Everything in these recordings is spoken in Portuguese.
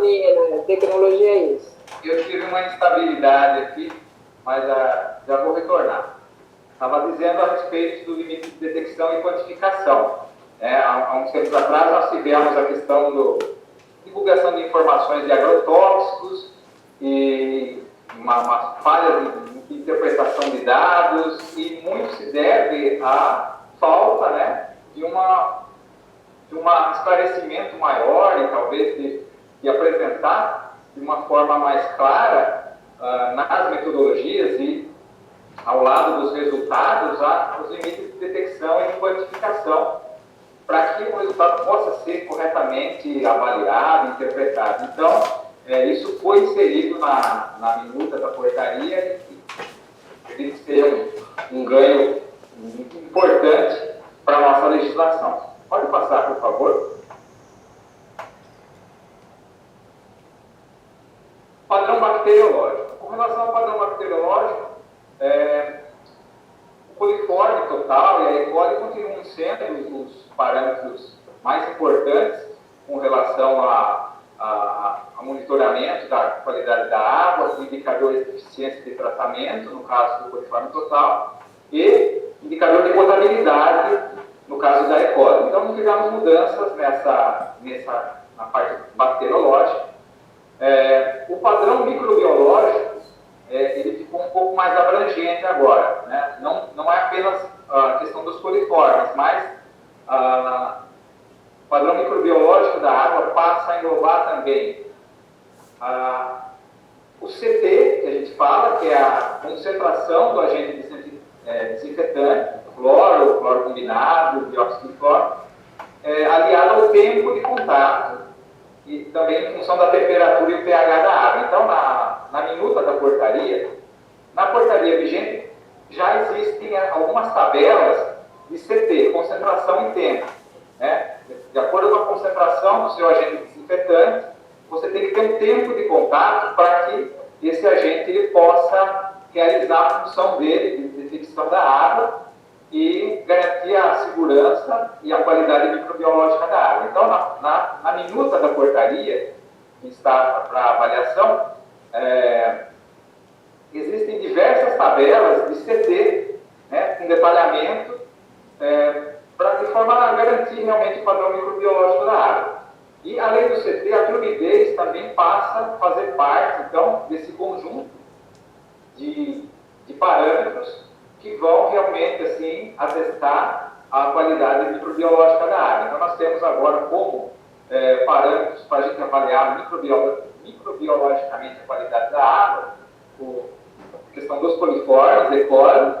Menina, tecnologia é isso. Eu tive uma instabilidade aqui, mas já vou retornar. Estava dizendo a respeito do limite de detecção e quantificação. Há uns tempos atrás, nós tivemos a questão da divulgação de informações de agrotóxicos e uma falha de interpretação de dados, e muito se deve à falta, né, de um esclarecimento maior e talvez de apresentar de uma forma mais clara nas metodologias e ao lado dos resultados os limites de detecção e de quantificação, para que o resultado possa ser corretamente avaliado, interpretado. Então, isso foi inserido na minuta da portaria e acredito que seja um ganho importante para a nossa legislação. Pode passar, por favor. Padrão bacteriológico. Com relação ao padrão bacteriológico, o coliforme total e a E. coli continuam sendo os parâmetros mais importantes com relação ao monitoramento da qualidade da água, os indicadores de eficiência de tratamento, no caso do coliforme total, e indicador de potabilidade, no caso da E. coli. Então, não tivemos mudanças na parte bacteriológica. O padrão microbiológico, ele ficou um pouco mais abrangente agora, né? Não é apenas a questão dos coliformes, mas o padrão microbiológico da água passa a englobar também o CT, que a gente fala, que é a concentração do agente desinfetante, cloro combinado, dióxido de cloro, aliado ao tempo de contato e também em função da temperatura e o pH da água. Então, na minuta da portaria, na portaria vigente, já existem algumas tabelas de CT, concentração e tempo, né? De acordo com a concentração do seu agente desinfetante, você tem que ter um tempo de contato para que esse agente ele possa realizar a função dele de desinfecção da água e garantir a segurança e a qualidade microbiológica da água. Então, na minuta da portaria, que está para avaliação, existem diversas tabelas de CT, né, com detalhamento, de forma a garantir realmente o padrão microbiológico da água. E, além do CT, a fluidez também passa a fazer parte, então, desse conjunto de parâmetros que vão realmente, assim, atestar a qualidade microbiológica da água. Então, nós temos agora como parâmetros para a gente avaliar microbiologicamente a qualidade da água, a questão dos coliformes, E. coli,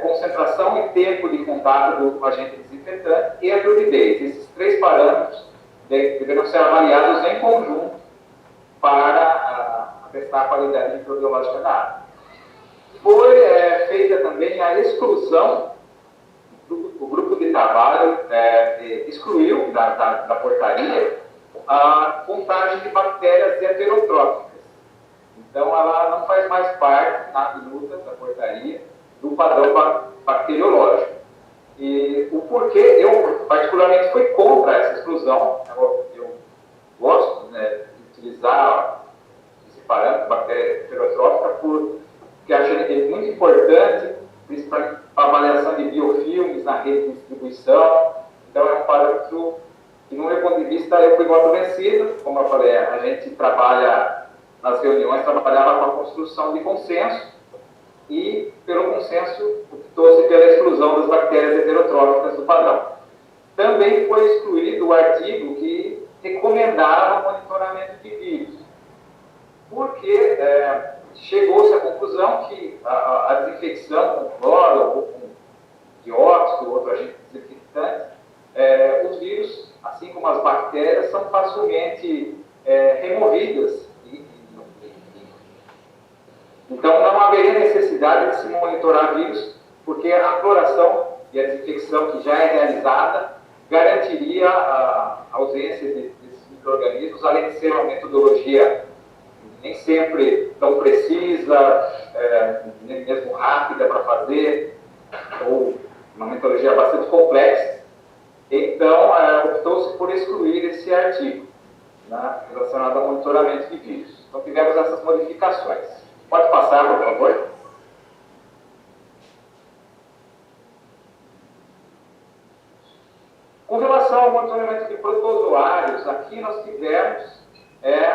concentração e tempo de contato do agente desinfetante e a fluidez. Esses três parâmetros deverão ser avaliados em conjunto para atestar a qualidade microbiológica da água. Foi feita também a exclusão, o grupo de trabalho excluiu da portaria a contagem de bactérias heterotróficas. Então, ela não faz mais parte, na minuta da portaria, do padrão bacteriológico. E o porquê, eu particularmente fui contra essa exclusão. Eu gosto, né, de utilizar esse parâmetro, bactéria heterotrófica, porque acho ele muito importante, principalmente para a avaliação de biofilmes na rede de distribuição. Então, é um parâmetro que, no meu ponto de vista, eu fui voto vencido. Como eu falei, a gente trabalha nas reuniões, trabalhava com a construção de consenso, e, pelo consenso, optou-se pela exclusão das bactérias heterotróficas do padrão. Também foi excluído o artigo que recomendava o monitoramento de vírus, porque chegou-se à conclusão que a desinfecção com cloro ou com dióxido ou outro agente desinfectante, os vírus, assim como as bactérias, são facilmente removidas. Então, não haveria necessidade de se monitorar vírus, porque a floração e a desinfecção que já é realizada garantiria a ausência desses micro-organismos, além de ser uma metodologia nem sempre tão precisa, nem mesmo rápida para fazer, ou uma metodologia bastante complexa. Então, optou-se por excluir esse artigo. né, relacionado ao monitoramento de vírus. Então, tivemos essas modificações. Pode passar, por favor? Com relação ao monitoramento de protozoários, aqui nós tivemos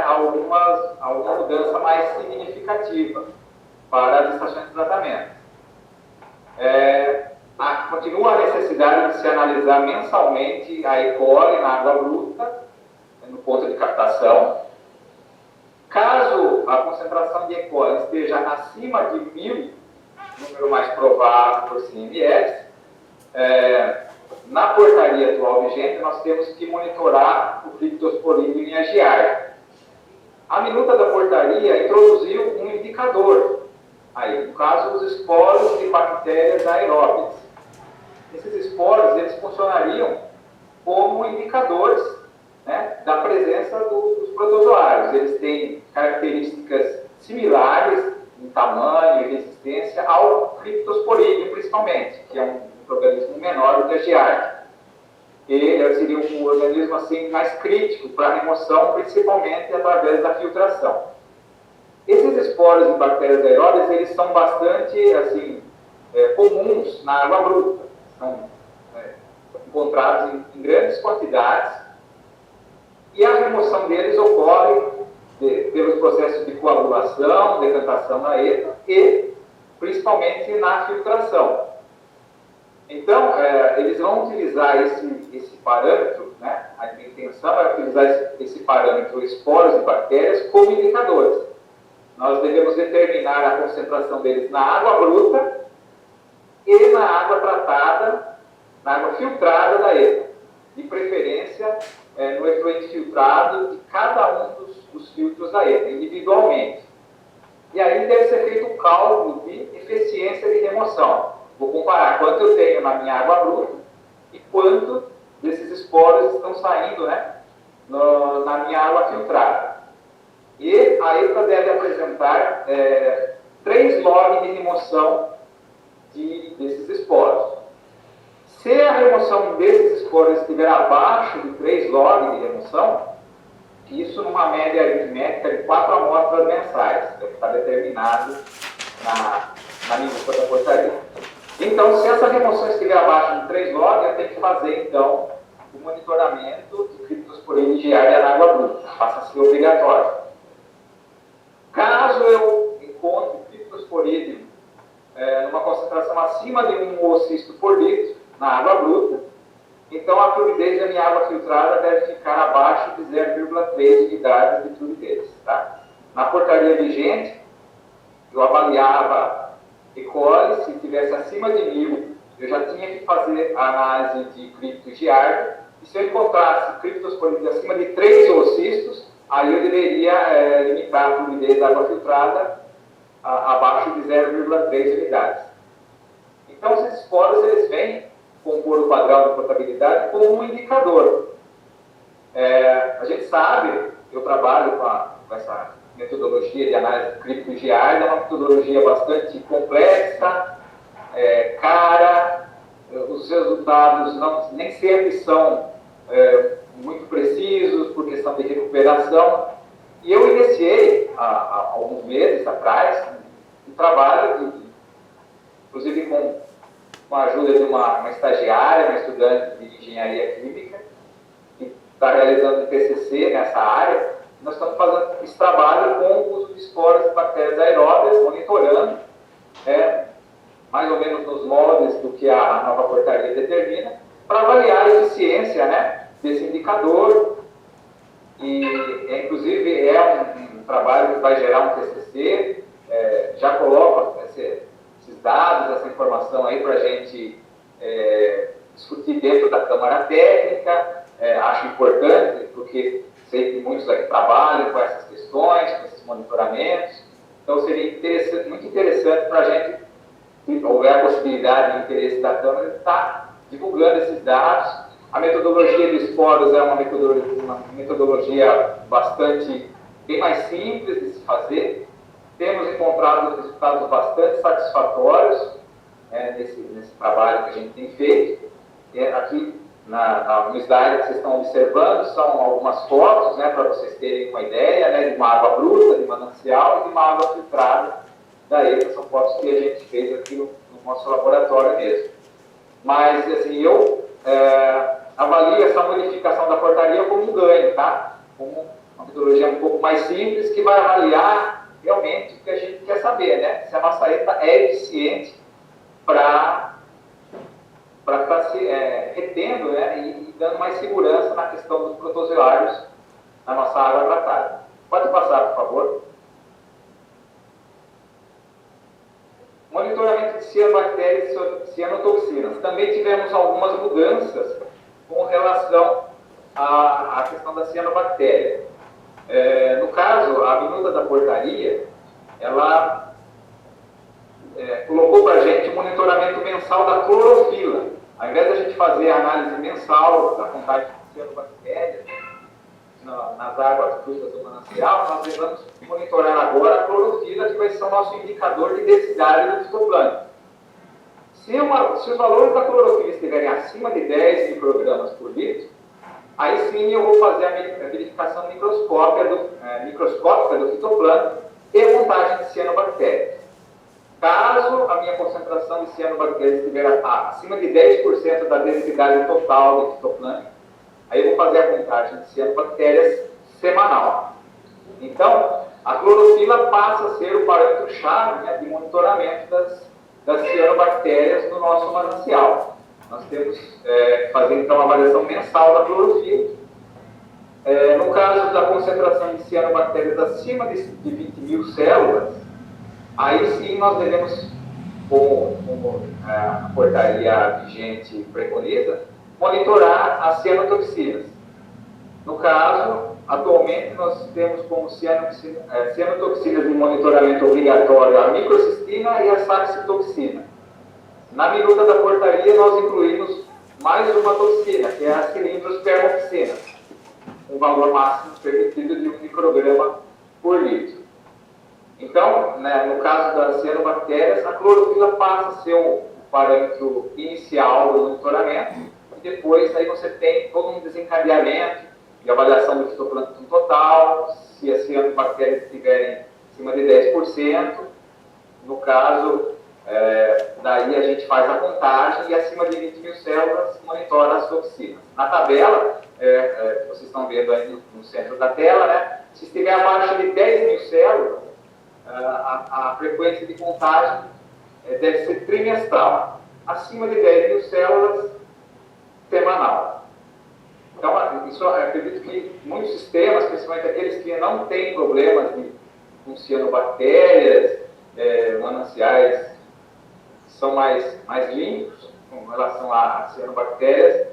alguma mudança mais significativa para as estações de tratamento. Continua a necessidade de se analisar mensalmente a E. coli na água bruta, no ponto de captação. Caso a concentração de E. coli esteja acima de 1000, número mais provável por 100 ml, na portaria atual vigente, nós temos que monitorar o criptosporídeo em agiar. A minuta da portaria introduziu um indicador, aí, no caso, os esporos de bactérias aeróbias. Esses esporos, eles funcionariam como indicadores, né, da presença dos protozoários. Eles têm características similares em tamanho e resistência ao criptosporídeo, principalmente, que é um organismo menor do que a Giardia. Ele seria um organismo assim, mais crítico para a remoção, principalmente através da filtração. Esses esporos em bactérias aeróbias, eles são bastante assim, comuns na água bruta. São encontrados em grandes quantidades e a remoção deles ocorre pelos processos de coagulação, decantação na EPA e principalmente na filtração. Então, eles vão utilizar esse parâmetro, né? A intenção é utilizar esse parâmetro esporos e bactérias como indicadores. Nós devemos determinar a concentração deles na água bruta e na água tratada, na água filtrada da EPA. De preferência, no efluente filtrado de cada um dos filtros da EPA, individualmente. E aí deve ser feito um cálculo de eficiência de remoção. Vou comparar quanto eu tenho na minha água bruta e quanto desses esporos estão saindo, né, na minha água filtrada. E a EPA deve apresentar 3 log de remoção desses esporos. Se a remoção desses esporos estiver abaixo de 3 log de remoção, isso numa média aritmética de 4 amostras mensais, que está determinado na minuta da portaria. Então, se essa remoção estiver abaixo de 3 log, eu tenho que fazer, então, o monitoramento de criptosporídeo diária na água bruta. Passa a ser obrigatório. Caso eu encontre criptosporídeo numa concentração acima de 1 oocisto por litro na água bruta, então a fluidez da minha água filtrada deve ficar abaixo de 0,3 unidades de fluidez. Tá? Na portaria vigente, eu avaliava E. coli, se estivesse acima de 1000, eu já tinha que fazer a análise de cripto Giardia, e se eu encontrasse criptosporídeo acima de 3 oocistos, aí eu deveria limitar a fluidez da água filtrada abaixo de 0,3 unidades. Então, esses esporos, eles vêm compor o padrão de potabilidade como um indicador. A gente sabe, eu trabalho com essa metodologia de análise cripto-Giardia, é uma metodologia bastante complexa, cara, os resultados nem sempre são muito precisos por questão de recuperação. E eu iniciei, há alguns meses atrás, um trabalho, inclusive com a ajuda de uma estagiária, uma estudante de engenharia química, que está realizando um TCC nessa área. Nós estamos fazendo esse trabalho com o uso de esporos de bactérias aeróbias, monitorando, mais ou menos nos moldes do que a nova portaria determina, para avaliar a eficiência, né, desse indicador. E, inclusive, um trabalho que vai gerar um TCC, já coloca esses dados, essa informação aí para a gente discutir dentro da Câmara Técnica. Acho importante, porque sei que muitos aqui trabalham com essas questões, com esses monitoramentos. Então, seria muito interessante para a gente, se houver a possibilidade e interesse da Câmara, estar divulgando esses dados. A metodologia de esporos é uma metodologia bem mais simples de se fazer. Temos encontrado resultados bastante satisfatórios nesse trabalho que a gente tem feito. Aqui no slide que vocês estão observando, são algumas fotos, né, para vocês terem uma ideia, né, de uma água bruta, de manancial e de uma água filtrada da EPA. São fotos que a gente fez aqui no nosso laboratório mesmo. Mas, assim, eu avalio essa modificação da portaria como um ganho, tá? Como uma metodologia um pouco mais simples, que vai avaliar realmente o que a gente quer saber, né? Se a nossa EPA é eficiente para estar se retendo, né, e dando mais segurança na questão dos protozoários na nossa água tratada. Pode passar, por favor. Monitoramento de cianobactérias e cianotoxinas. Também tivemos algumas mudanças com relação à questão da cianobactéria. No caso, a minuta da portaria, ela colocou para a gente o monitoramento mensal da clorofila. Ao invés da gente fazer a análise mensal da contagem de cianobactérias nas águas brutas do manancial, nós vamos monitorar agora a clorofila, que vai ser o nosso indicador de densidade do fitoplâncton. Se os valores da clorofila estiverem acima de 10 microgramas por litro, aí sim eu vou fazer a verificação microscópica do fitoplâncton e a contagem de cianobactérias. Caso a minha concentração de cianobactérias estiver acima de 10% da densidade total do fitoplâncton, aí eu vou fazer a contagem de cianobactérias semanal. Então, a clorofila passa a ser o parâmetro-chave, né, de monitoramento das cianobactérias no nosso manancial. Nós temos que fazer, então, a avaliação mensal da clorofila. No caso da concentração de cianobactérias acima de 20 mil células, aí sim nós devemos, como a portaria vigente preconiza, monitorar as cianotoxinas. No caso, atualmente nós temos como cianotoxinas de monitoramento obrigatório a microcistina e a saxitoxina. Na minuta da portaria nós incluímos mais uma toxina, que é a cilindrospermopsina, um valor máximo permitido de 1 micrograma por litro. Então, né, no caso das cianobactérias, a clorofila passa a ser o parâmetro inicial do monitoramento, e depois aí você tem todo um desencadeamento de avaliação do fitoplâncton total, se as cianobactérias estiverem acima de 10%, no caso, daí a gente faz a contagem e acima de 20 mil células monitora as toxinas. Na tabela, vocês estão vendo aí no centro da tela, né, se estiver abaixo de 10 mil células, a frequência de contagem deve ser trimestral. Acima de 10 mil células, semanal. Então, isso eu acredito que muitos sistemas, principalmente aqueles que não têm problemas com cianobactérias, mananciais que são mais limpos com relação a cianobactérias,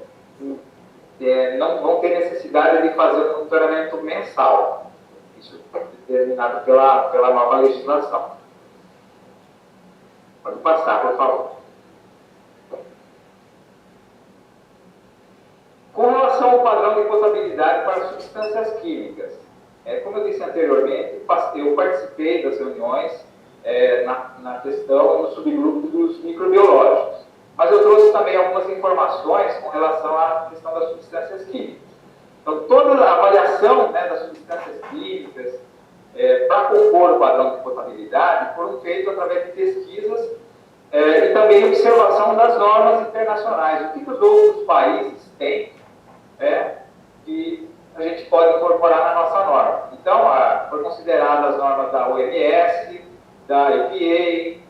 não vão ter necessidade de fazer um monitoramento mensal. Isso é determinado pela nova legislação. Pode passar, por favor. Com relação ao padrão de potabilidade para substâncias químicas, como eu disse anteriormente, eu participei das reuniões na questão, no subgrupo dos microbiológicos, mas eu trouxe também algumas informações com relação à questão das substâncias químicas. Então, toda a avaliação, né, das substâncias químicas para compor o padrão de potabilidade foram feitas através de pesquisas e também observação das normas internacionais. O que os outros países têm que a gente pode incorporar na nossa norma. Então, foram consideradas as normas da OMS, da EPA,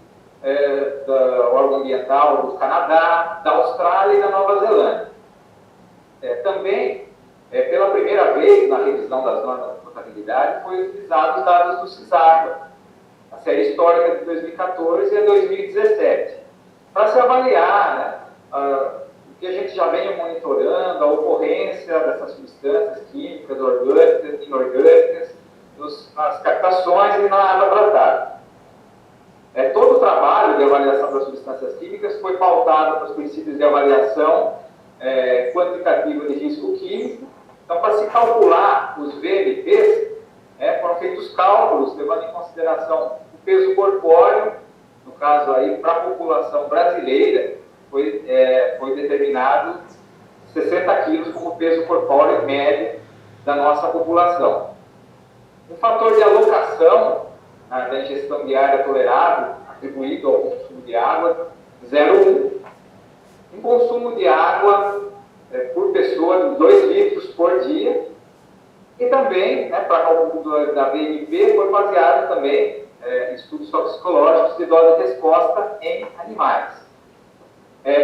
da órgão ambiental do Canadá, da Austrália e da Nova Zelândia. Também, pela primeira vez na revisão das normas de potabilidade, foi utilizado os dados do CISAGA, a série histórica de 2014 a 2017, para se avaliar, né, o que a gente já vem monitorando, a ocorrência dessas substâncias químicas, orgânicas, inorgânicas, nas captações e na água tratada. Todo o trabalho de avaliação das substâncias químicas foi pautado nos princípios de avaliação quantitativa de risco químico. Então, para se calcular os VLPs, foram feitos cálculos levando em consideração o peso corpóreo, no caso aí, para a população brasileira, foi determinado 60 quilos como peso corpóreo médio da nossa população. Um fator de alocação da ingestão diária tolerável, atribuído ao consumo de água, 0,1. Um consumo de água por pessoa de 2 litros por dia. E também, para cálculo da BNP, foi baseado também em estudos toxicológicos de dose de resposta em animais.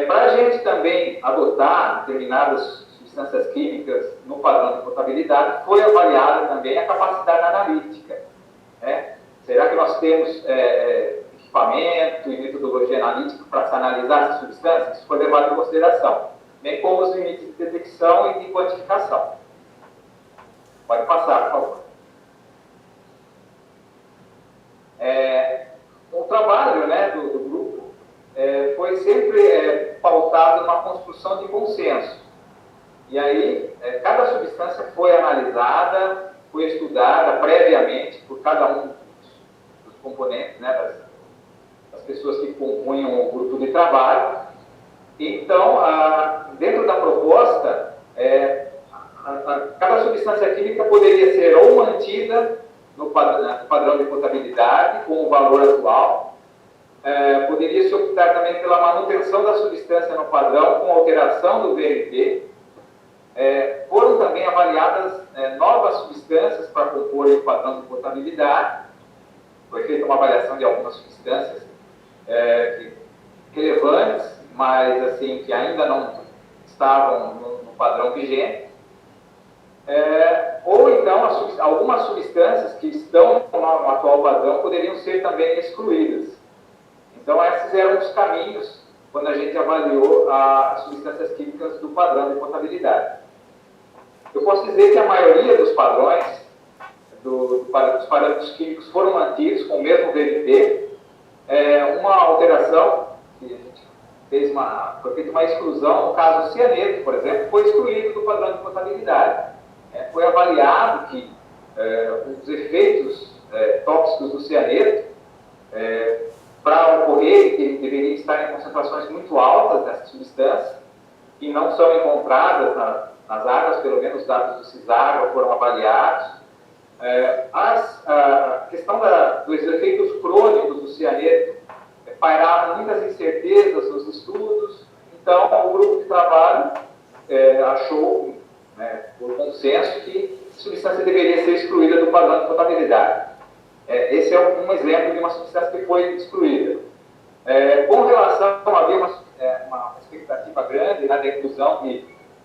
Para a gente também adotar determinadas substâncias químicas no padrão de potabilidade, foi avaliada também a capacidade analítica. Será que nós temos equipamento e metodologia analítica para se analisar essas substâncias? Isso foi levado em consideração, bem como os limites de detecção e de quantificação. Pode passar, por favor. O trabalho do grupo foi sempre pautado numa construção de consenso. E aí, cada substância foi analisada, foi estudada previamente por cada um dos componentes, das pessoas que compunham o grupo de trabalho. Então, dentro da proposta, cada substância química poderia ser ou mantida no padrão de potabilidade com o valor atual, poderia se optar também pela manutenção da substância no padrão com alteração do VLT. Foram também avaliadas novas substâncias para compor o padrão de potabilidade. Foi feita uma avaliação de algumas substâncias relevantes, mas assim, que ainda não estavam no padrão vigente. Ou então, algumas substâncias que estão no atual padrão poderiam ser também excluídas. Então, esses eram os caminhos quando a gente avaliou as substâncias químicas do padrão de potabilidade. Eu posso dizer que a maioria dos padrões, dos parâmetros químicos foram mantidos com o mesmo VLT. Uma alteração, que a gente foi feita uma exclusão, no caso do cianeto, por exemplo, foi excluído do padrão de potabilidade. Foi avaliado que os efeitos tóxicos do cianeto, para ocorrer, que deveriam estar em concentrações muito altas dessa substância, e não são encontradas nas águas, pelo menos os dados do CISAGA foram avaliados. A questão dos efeitos crônicos do cianeto pairavam muitas incertezas nos estudos, então o grupo de trabalho achou, por consenso, que a substância deveria ser excluída do padrão de potabilidade. Esse é um exemplo de uma substância que foi excluída. Com relação, havia uma expectativa grande da inclusão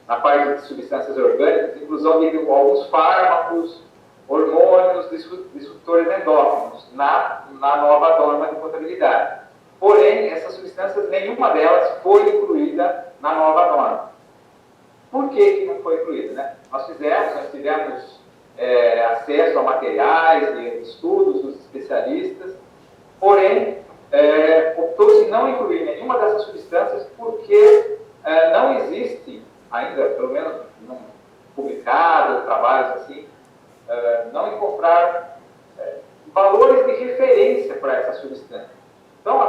na parte de substâncias orgânicas, inclusão de alguns fármacos, hormônios, disruptores endócrinos na nova norma de potabilidade. Porém, essas substâncias, nenhuma delas foi incluída na nova norma. Por que não foi incluída? Nós tivemos acesso a materiais e estudos dos especialistas, porém, optou-se não incluir nenhuma dessas substâncias porque não existe ainda, pelo menos não publicado, trabalhos assim, não encontraram valores de referência para essa substância. Então,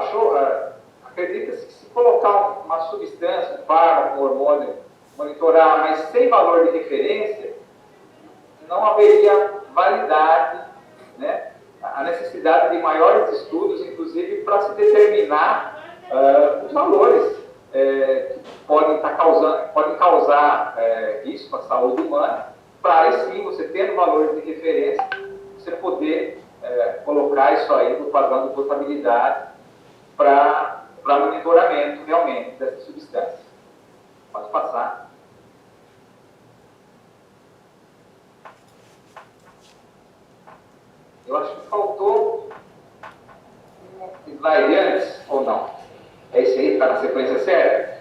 acredita-se que se colocar uma substância, um fármaco, um hormônio, monitorar, mas sem valor de referência, não haveria validade, a necessidade de maiores estudos, inclusive para se determinar os valores que podem causar risco à saúde humana, para aí sim, você tendo valores de referência, você poder colocar isso aí no padrão de potabilidade para monitoramento realmente dessa substância. Pode passar. Eu acho que faltou um slide antes, ou não? É esse aí? Está na sequência certa?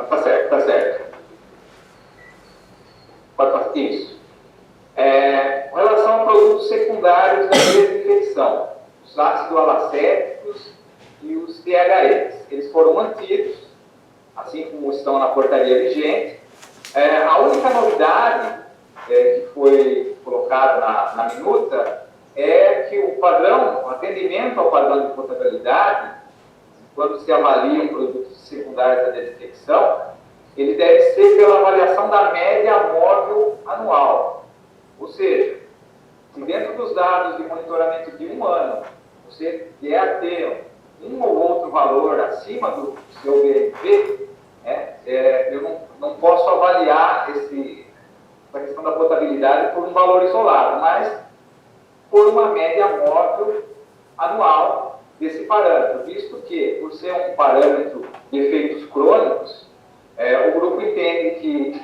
Está certo, está certo. Pode passar. Isso. Com relação a produtos secundários da desinfecção, os ácidos alacéticos e os THEs, eles foram mantidos, assim como estão na portaria vigente. A única novidade que foi colocada na minuta é que o padrão, o atendimento ao padrão de potabilidade, quando se avaliam produtos secundários da desinfecção, ele deve ser pela avaliação da média móvel anual. Ou seja, se dentro dos dados de monitoramento de um ano, você vier a ter um ou outro valor acima do seu BNP, eu não posso avaliar essa questão da potabilidade por um valor isolado, mas por uma média móvel anual desse parâmetro, visto que, por ser um parâmetro de efeitos crônicos, o grupo entende que,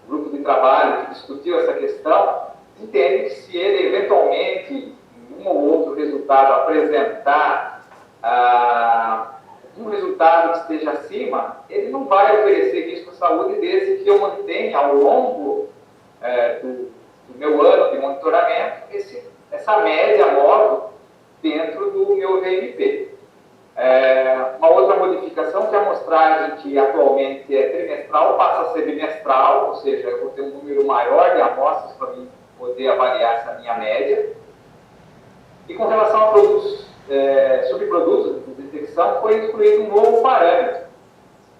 o grupo de trabalho que discutiu essa questão, entende que se ele eventualmente, em um ou outro resultado, apresentar um resultado que esteja acima, ele não vai oferecer risco à saúde desde que eu mantenha ao longo do meu ano de monitoramento essa média móvel dentro do meu VMP. Uma outra modificação que a amostragem, que atualmente é trimestral, passa a ser bimestral, ou seja, eu vou ter um número maior de amostras para mim poder avaliar essa minha média. E com relação a produtos, subprodutos de detecção, foi incluído um novo parâmetro,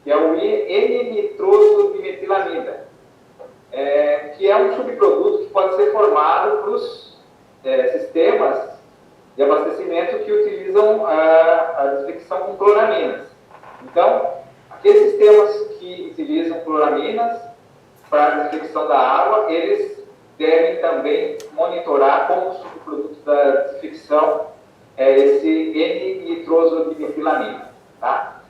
que é o N-nitrosodimetilamida, que é um subproduto que pode ser formado para os sistemas de abastecimento que utilizam a desinfecção com cloraminas. Então, aqueles sistemas que utilizam cloraminas para a desinfecção da água, eles devem também monitorar como subproduto da desinfecção esse N-nitrosodimetilamina. Tá?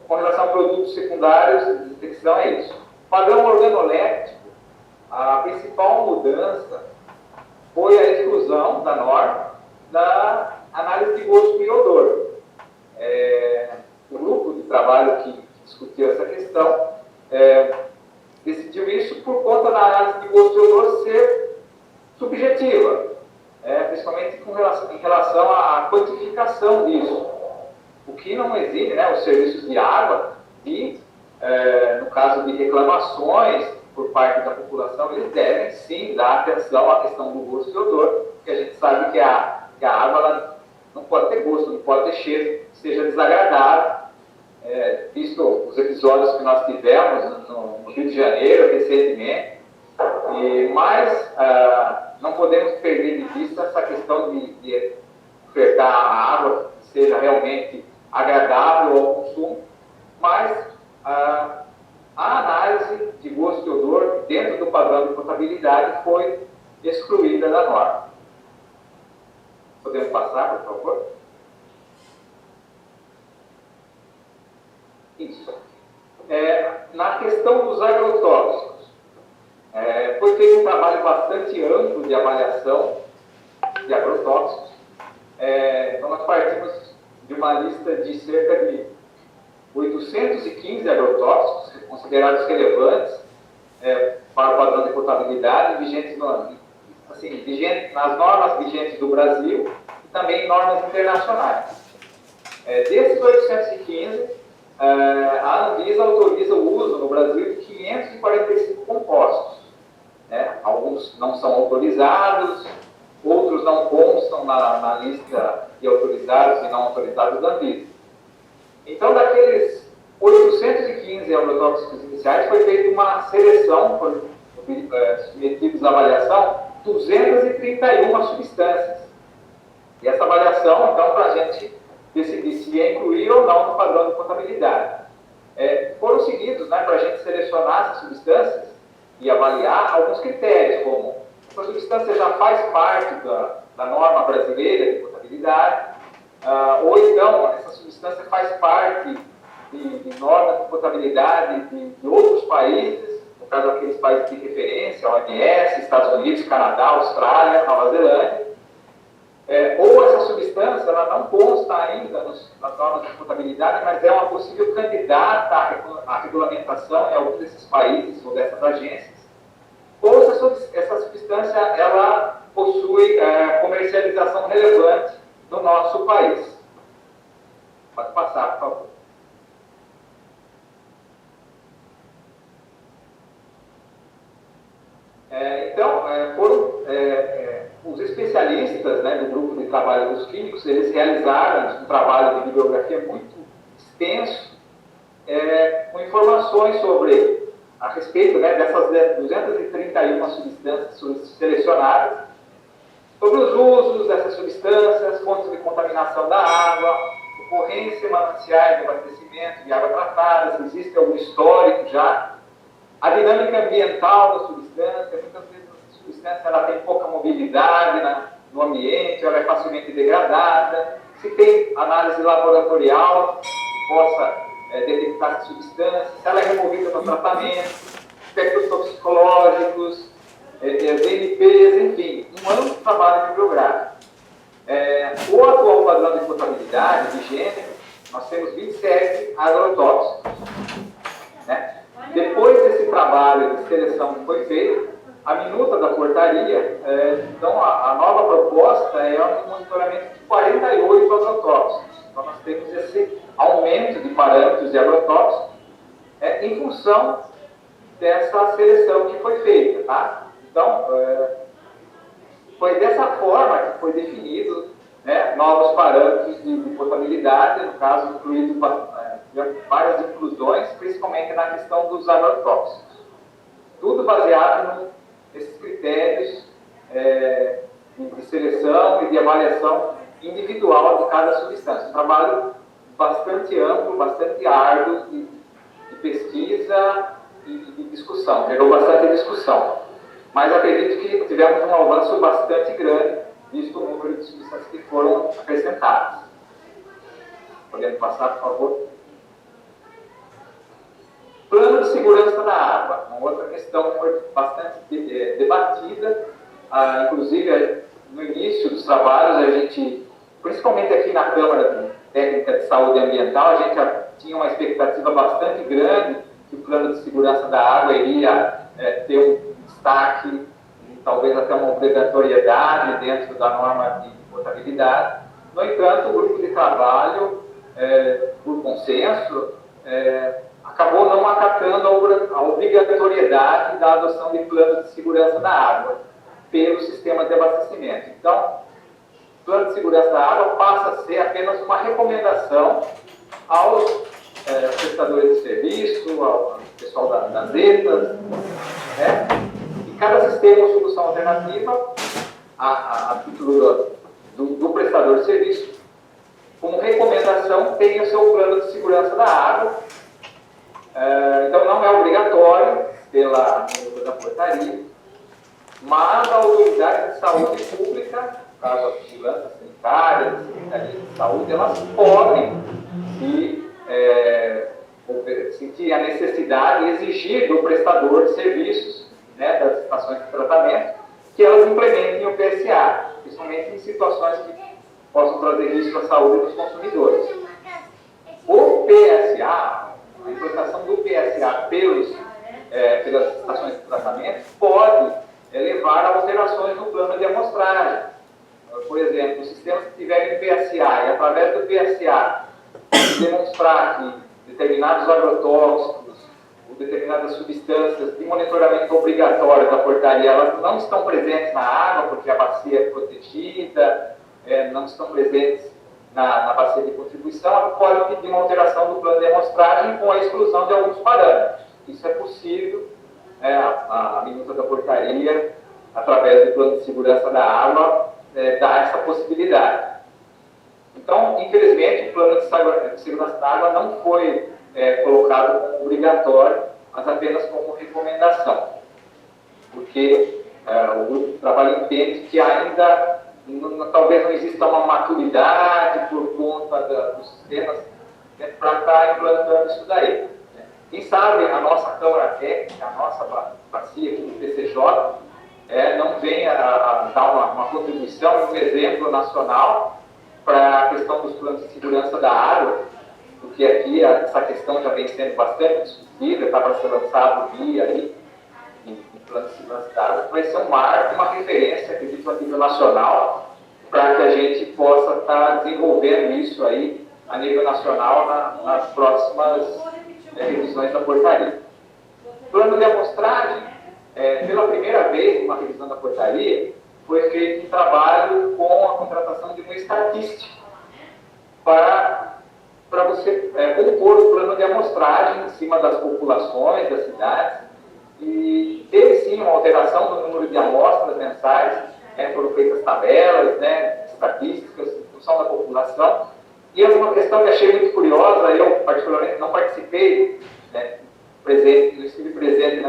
Com relação a produtos secundários de desinfecção, é isso. Padrão organoléptico, a principal mudança foi a exclusão da norma da análise de gosto e odor. O grupo de trabalho que discutiu essa questão decidiu isso por conta da análise de gosto e odor ser subjetiva, principalmente em relação à quantificação disso. O que não exime, os serviços de água e, no caso de reclamações por parte da população, eles devem sim dar atenção à questão do gosto e odor, porque a gente sabe que a água ela não pode ter gosto, não pode ter cheiro, seja desagradável. Visto os episódios que nós tivemos no Rio de Janeiro recentemente, mas não podemos perder de vista essa questão de ofertar a água que seja realmente agradável ao consumo, mas a análise de gosto e odor dentro do padrão de potabilidade foi excluída da norma. Podemos passar, por favor? Isso. Na questão dos agrotóxicos, foi feito um trabalho bastante amplo de avaliação de agrotóxicos. Então, nós partimos de uma lista de cerca de 815 agrotóxicos considerados relevantes para o padrão de potabilidade, vigentes nas normas vigentes do Brasil e também em normas internacionais. Desses 815, a Anvisa autoriza o uso no Brasil de 545 compostos. Alguns não são autorizados, outros não constam na lista de autorizados e não autorizados da Anvisa. Então, daqueles 815 agrotóxicos iniciais, foi feita uma seleção, foram submetidos à avaliação 231 substâncias. E essa avaliação, então, para a gente decidir se ia incluir ou não no padrão de potabilidade. Foram seguidos, para a gente selecionar essas substâncias e avaliar alguns critérios, como a substância já faz parte da norma brasileira de potabilidade, ou então essa substância faz parte de normas de potabilidade de outros países, no caso aqueles países de referência, OMS, Estados Unidos, Canadá, Austrália, Nova Zelândia, ou essa substância ela não consta ainda nas normas de potabilidade, mas é uma possível candidata à regulamentação em alguns desses países ou dessas agências, ou essa substância ela possui comercialização relevante no nosso país. Pode passar, por favor. Então, foram os especialistas do grupo de trabalho dos químicos, eles realizaram um trabalho de bibliografia muito extenso, com informações a respeito, né, dessas 231 substâncias selecionadas, sobre os usos dessas substâncias, fontes de contaminação da água, ocorrência, mananciais de abastecimento de água tratada, se existe algum histórico já, a dinâmica ambiental da substância. Muitas vezes a substância ela tem pouca mobilidade no ambiente, ela é facilmente degradada, se tem análise laboratorial que possa detectar essa substância, se ela é removida no tratamento, aspectos toxicológicos, DNPs, enfim, um amplo trabalho bibliográfico. O atual padrão de potabilidade, de higiene, nós temos 27 agrotóxicos. Né? Depois desse trabalho de seleção que foi feito, a minuta da portaria, então a nova proposta é um monitoramento de 48 agrotóxicos. Então nós temos esse aumento de parâmetros de agrotóxicos em função dessa seleção que foi feita. Tá? Então, foi dessa forma que foi definido, né, novos parâmetros de potabilidade, no caso, incluído várias inclusões, principalmente na questão dos agrotóxicos. Tudo baseado nesses critérios de seleção e de avaliação individual de cada substância. Um trabalho bastante amplo, bastante árduo de pesquisa e de discussão, gerou bastante discussão. Mas acredito que tivemos um avanço bastante grande, visto o número de substâncias que foram acrescentadas. Podemos passar, por favor? Plano de segurança da água, uma outra questão que foi bastante debatida, inclusive no início dos trabalhos, a gente, principalmente aqui na Câmara Técnica de Saúde Ambiental, a gente já tinha uma expectativa bastante grande que o plano de segurança da água iria ter um destaque, talvez até uma obrigatoriedade dentro da norma de potabilidade. No entanto, o grupo de trabalho, por consenso, acabou não acatando a obrigatoriedade da adoção de planos de segurança da água pelo sistema de abastecimento. Então, o plano de segurança da água passa a ser apenas uma recomendação aos prestadores de serviço, ao pessoal das ETAs, né? E cada sistema ou solução alternativa, a título do prestador de serviço, como recomendação, tem o seu plano de segurança da água. Então, não é obrigatório pela minuta da portaria, mas a autoridade de saúde pública, no caso a vigilância sanitária, a Secretaria de Saúde, elas podem sentir a necessidade e exigir do prestador de serviços, né, das estações de tratamento, que elas implementem o PSA, principalmente em situações que possam trazer risco à saúde dos consumidores. O PSA, a implantação do PSA pelas estações de tratamento pode levar a alterações no plano de amostragem. Por exemplo, os sistemas que tiverem PSA e através do PSA demonstrar que determinados agrotóxicos ou determinadas substâncias de monitoramento obrigatório da portaria, elas não estão presentes na água porque a bacia é protegida, não estão presentes na bacia de contribuição, ela pode pedir uma alteração do plano de amostragem com a exclusão de alguns parâmetros. Isso é possível, a minuta da portaria, através do plano de segurança da água, dá essa possibilidade. Então, infelizmente, o plano de segurança da água não foi colocado como obrigatório, mas apenas como recomendação, porque o grupo de trabalho entende que ainda talvez não exista uma maturidade por conta dos sistemas para estar implantando isso daí. Quem sabe a nossa Câmara Técnica, a nossa bacia aqui do PCJ, não venha a dar uma contribuição, um exemplo nacional para a questão dos planos de segurança da água, porque aqui essa questão já vem sendo bastante discutida, está para ser lançado o guia aí, em plano de segurança da água, vai ser um marco, uma referência, acredito, a nível nacional, para que a gente possa estar desenvolvendo isso aí a nível nacional nas próximas revisões da portaria. Plano de amostragem, pela primeira vez, uma revisão da portaria, foi feito um trabalho com a contratação de um estatístico para para você compor o plano de amostragem em cima das populações das cidades. E teve sim uma alteração do número de amostras mensais, foram feitas tabelas, estatísticas em função da população. E uma questão que achei muito curiosa, eu particularmente não participei, não estive presente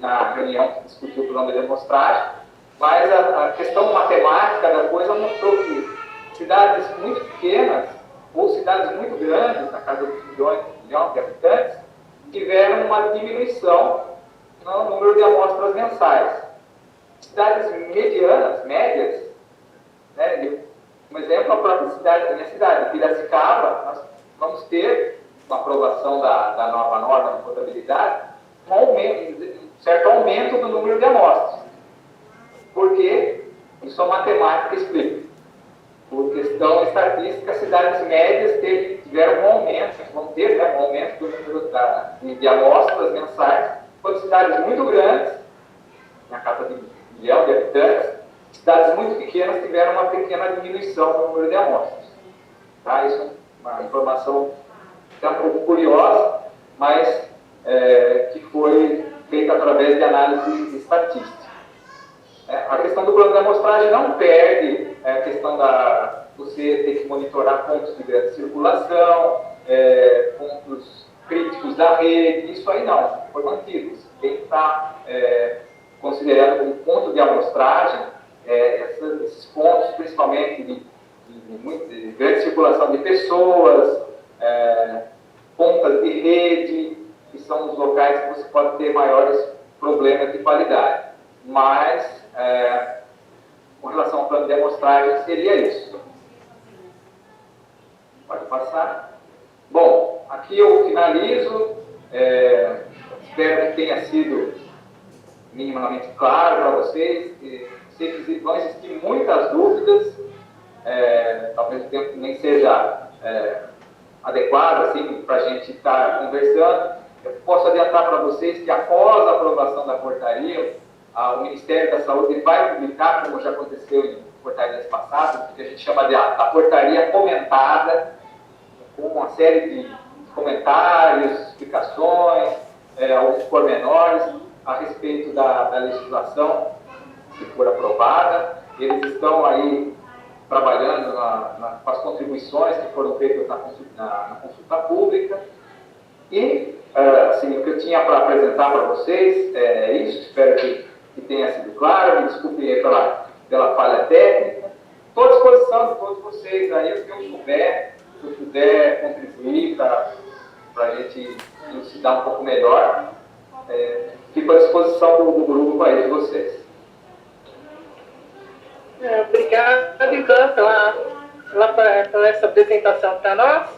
na reunião que discutiu o plano de amostragem, mas a questão matemática da coisa mostrou que cidades muito pequenas ou cidades muito grandes, na casa dos milhões de habitantes, tiveram uma diminuição no número de amostras mensais. Cidades medianas, médias, um exemplo, a própria cidade, a minha cidade, Piracicaba, nós vamos ter, com a aprovação da nova norma de contabilidade, um certo aumento do número de amostras. Por quê? Isso a matemática explica. Por questão estatística, cidades médias tiveram um aumento, vão ter um aumento do número de amostras mensais, enquanto cidades muito grandes, na casa de 1 milhão de habitantes, cidades muito pequenas tiveram uma pequena diminuição no número de amostras. Tá? Isso é uma informação que é um pouco curiosa, mas que foi feita através de análise estatística. A questão do plano de amostragem não perde a questão da você ter que monitorar pontos de grande circulação, pontos críticos da rede, isso aí não, foi mantido. Você tem que estar considerando como ponto de amostragem esses pontos, principalmente de grande circulação de pessoas, pontas de rede, que são os locais que você pode ter maiores problemas de qualidade. Mas, com relação ao plano de amostragem, seria isso. Pode passar. Bom, aqui eu finalizo. Espero que tenha sido minimamente claro para vocês. Sei que vão existir muitas dúvidas. Talvez o tempo nem seja adequado assim, para a gente estar conversando. Eu posso adiantar para vocês que após a aprovação da portaria, o Ministério da Saúde vai publicar, como já aconteceu em portarias passadas, que a gente chama de a portaria comentada, com uma série de comentários, explicações, alguns pormenores a respeito da legislação que for aprovada. Eles estão aí trabalhando com as contribuições que foram feitas na consulta pública. E, assim, o que eu tinha para apresentar para vocês é isso. Espero que tenha sido claro. Me desculpem aí pela falha técnica. Estou à disposição de todos vocês aí, o que eu souber, se eu puder contribuir para a gente elucidar um pouco melhor. Fico à disposição do grupo aí de vocês. Obrigada, então, pela essa apresentação para nós.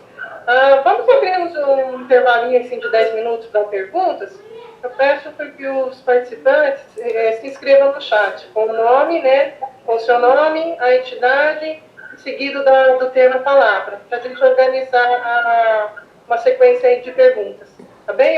Vamos abrir um intervalinho assim, de 10 minutos para perguntas. Eu peço para que os participantes se inscrevam no chat, com o nome, com o seu nome, a entidade, seguido do tema palavra, para a gente organizar uma sequência aí de perguntas. Tá bem?